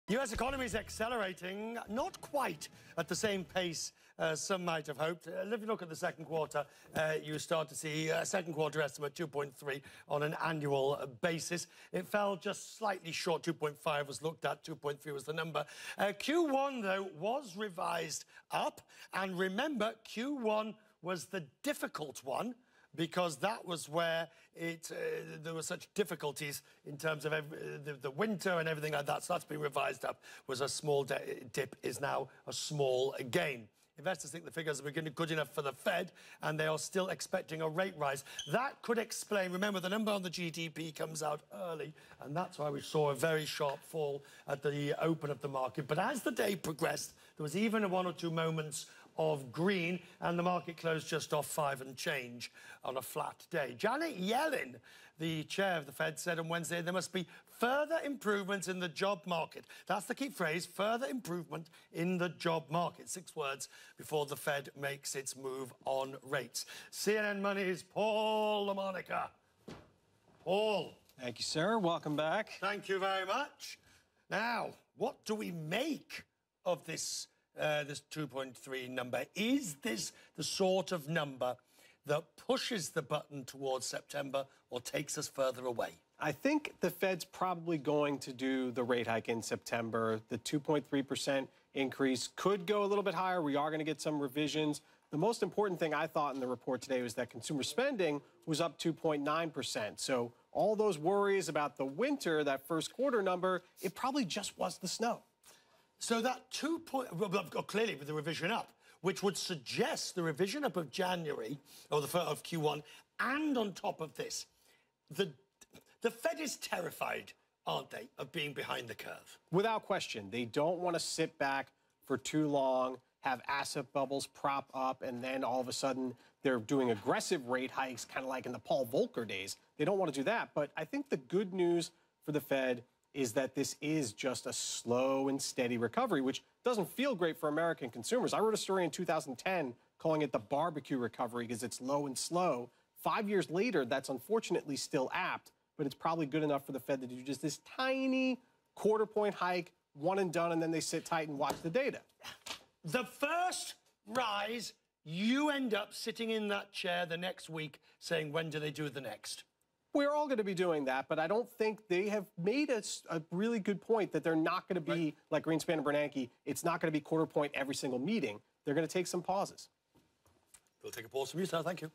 US economy is accelerating, not quite at the same pace as some might have hoped. If you look at the second quarter, you start to see a second quarter estimate 2.3 on an annual basis. It fell just slightly short. 2.5 was looked at, 2.3 was the number. Q1, though, was revised up. And remember, Q1 was the difficult one, because that was where there were such difficulties in terms of the winter and everything like that. So that's been revised up. Was a small dip, is now a small gain. Investors think the figures are good enough for the Fed, and they are still expecting a rate rise. That could explain, remember, the number on the GDP comes out early, and that's why we saw a very sharp fall at the open of the market. But as the day progressed, there was even one or two moments of green, and the market closed just off 5 and change on a flat day. Janet Yellen, the chair of the Fed, said on Wednesday there must be further improvements in the job market. That's the key phrase, further improvement in the job market. 6 words before the Fed makes its move on rates. CNN Money's Paul LaMonica. Paul. Thank you, sir. Welcome back. Thank you very much. Now, what do we make of this 2.3 number? Is this the sort of number that pushes the button towards September or takes us further away? I think the Fed's probably going to do the rate hike in September. The 2.3% increase could go a little bit higher. We are going to get some revisions. The most important thing I thought in the report today was that consumer spending was up 2.9%. So all those worries about the winter, that first quarter number, it probably just was the snow. So that clearly with the revision up, which would suggest the revision up of January, or of Q1, and on top of this, the Fed is terrified, aren't they, of being behind the curve? Without question. They don't want to sit back for too long, have asset bubbles prop up, and then all of a sudden they're doing aggressive rate hikes, kind of like in the Paul Volcker days. They don't want to do that. But I think the good news for the Fed is that this is just a slow and steady recovery, which doesn't feel great for American consumers. I wrote a story in 2010 calling it the barbecue recovery because it's low and slow. 5 years later, that's unfortunately still apt, but it's probably good enough for the Fed to do just this tiny quarter-point hike, one and done, and then they sit tight and watch the data. The first rise, you end up sitting in that chair the next week saying, when do they do the next? We're all going to be doing that, but I don't think they have made a really good point that they're not going to be like Greenspan and Bernanke. It's not going to be quarter point every single meeting. They're going to take some pauses. We'll take a pause from you, sir. Thank you.